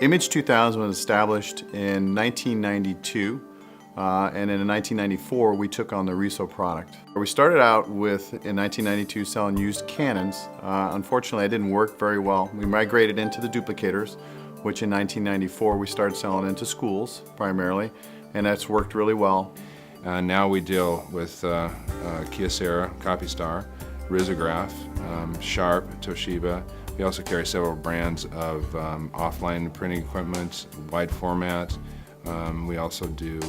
Image 2000 was established in 1992, and in 1994 we took on the RISO product. We started out with, in 1992, selling used cannons. Unfortunately, it didn't work very well. We migrated into the duplicators, which in 1994 we started selling into schools primarily, and that's worked really well. Now we deal with Kyocera, CopyStar, Risograph, Sharp, Toshiba. We also carry several brands of offline printing equipment, wide format. We also do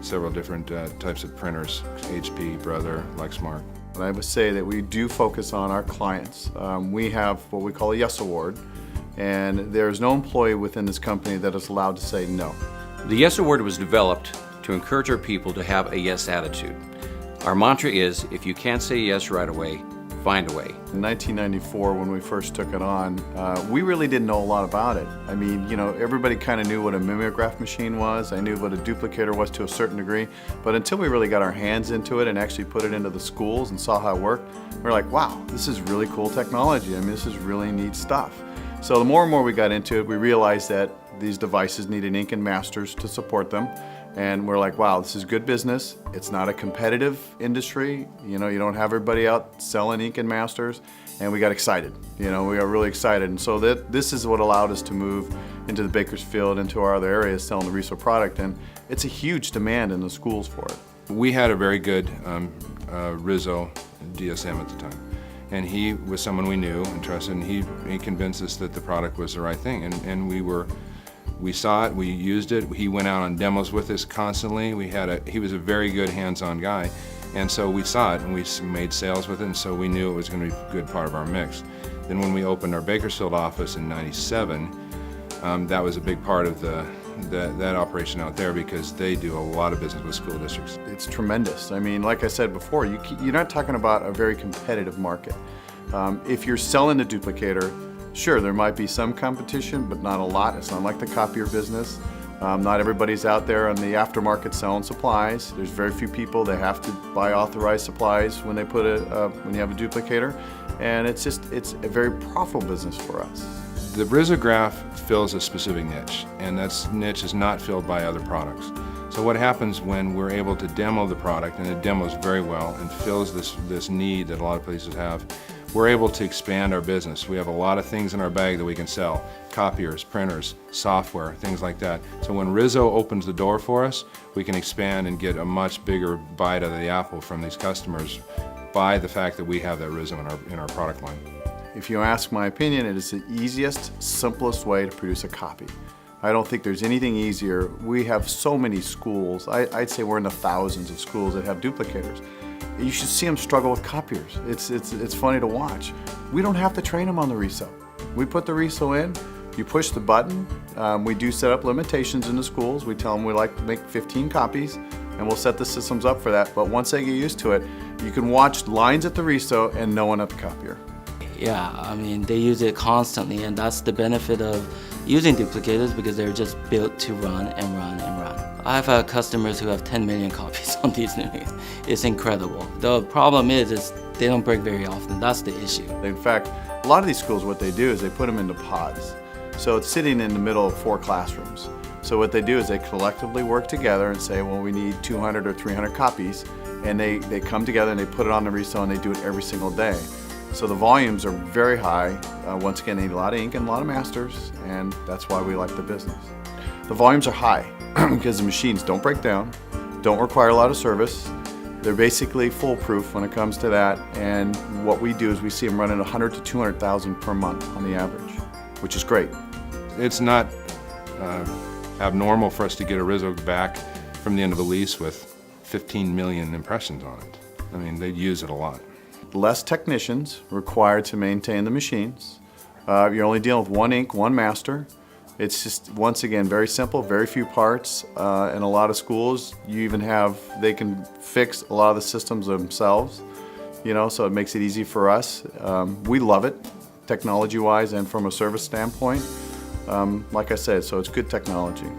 several different types of printers, HP, Brother, Lexmark. And I would say that we do focus on our clients. We have what we call a Yes Award, and there's no employee within this company that is allowed to say no. The Yes Award was developed to encourage our people to have a yes attitude. Our mantra is, if you can't say yes right away, find a way. In 1994, when we first took it on, we really didn't know a lot about it. I mean, you know, everybody kind of knew what a mimeograph machine was. I knew what a duplicator was to a certain degree, but until we really got our hands into it and actually put it into the schools and saw how it worked, we're like, wow, this is really cool technology. I mean, this is really neat stuff. So the more and more we got into it, we realized that these devices needed ink and masters to support them. And we're like, wow, this is good business. It's not a competitive industry. You know, you don't have everybody out selling ink and masters. And we got excited. You know, we got really excited. And so this is what allowed us to move into the Bakersfield, into our other areas, selling the RISO product. And it's a huge demand in the schools for it. We had a very good RISO DSM at the time. And he was someone we knew and trusted, and he convinced us that the product was the right thing. And we saw it, we used it, he went out on demos with us constantly. He was a very good hands-on guy, and so we saw it and we made sales with it, and so we knew it was going to be a good part of our mix. Then when we opened our Bakersfield office in '97, that was a big part of that operation out there, because they do a lot of business with school districts. It's tremendous. I mean, like I said before, you're not talking about a very competitive market. If you're selling a duplicator, sure, there might be some competition, but not a lot. It's not like the copier business. Not everybody's out there on the aftermarket selling supplies. There's very few people that have to buy authorized supplies when they when you have a duplicator, and it's a very profitable business for us. The Risograph fills a specific niche, and that niche is not filled by other products. So what happens when we're able to demo the product, and it demos very well and fills this need that a lot of places have, we're able to expand our business. We have a lot of things in our bag that we can sell: copiers, printers, software, things like that. So when RISO opens the door for us, we can expand and get a much bigger bite of the apple from these customers by the fact that we have that RISO in our product line. If you ask my opinion, it is the easiest, simplest way to produce a copy. I don't think there's anything easier. We have so many schools. I'd say we're in the thousands of schools that have duplicators. You should see them struggle with copiers. It's funny to watch. We don't have to train them on the RISO. We put the RISO in, you push the button. We do set up limitations in the schools. We tell them we like to make 15 copies, and we'll set the systems up for that. But once they get used to it, you can watch lines at the RISO and no one at the copier. Yeah, I mean, they use it constantly, and that's the benefit of using duplicators, because they're just built to run and run and run. I've had customers who have 10 million copies on these things. It's incredible. The problem is they don't break very often. That's the issue. In fact, a lot of these schools, what they do is they put them into pods. So it's sitting in the middle of 4 classrooms. So what they do is they collectively work together and say, well, we need 200 or 300 copies, and they come together and they put it on the RISO, and they do it every single day. So the volumes are very high. Once again, they need a lot of ink and a lot of masters, and that's why we like the business. The volumes are high because the machines don't break down, don't require a lot of service. They're basically foolproof when it comes to that, and what we do is we see them running 100 to 200,000 per month on the average, which is great. It's not abnormal for us to get a RISO back from the end of a lease with 15 million impressions on it. I mean, they use it a lot. Less technicians required to maintain the machines. You're only dealing with 1 ink, 1 master. It's just, once again, very simple, very few parts. In a lot of schools, they can fix a lot of the systems themselves, you know, so it makes it easy for us. We love it, technology-wise and from a service standpoint. Like I said, so it's good technology.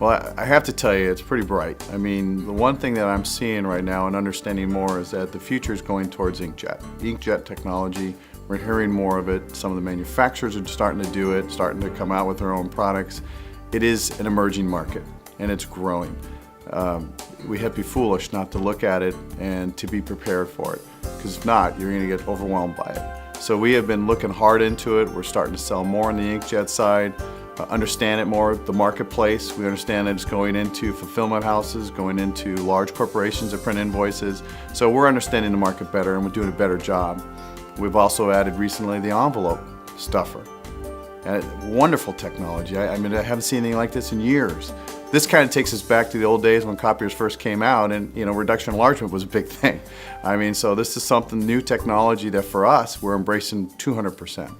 Well, I have to tell you, it's pretty bright. I mean, the one thing that I'm seeing right now and understanding more is that the future is going towards inkjet. Inkjet technology We're hearing more of it. Some of the manufacturers are starting to do it, starting to come out with their own products. It is an emerging market, and it's growing. We have to be foolish not to look at it and to be prepared for it, because if not, you're going to get overwhelmed by it. So we have been looking hard into it. We're starting to sell more on the inkjet side, understand it more, the marketplace. We understand that it's going into fulfillment houses, going into large corporations that print invoices. So we're understanding the market better, and we're doing a better job. We've also added recently the envelope stuffer. Wonderful technology. I mean, I haven't seen anything like this in years. This kind of takes us back to the old days when copiers first came out, and reduction enlargement was a big thing. I mean, so this is something new technology that for us we're embracing 200%.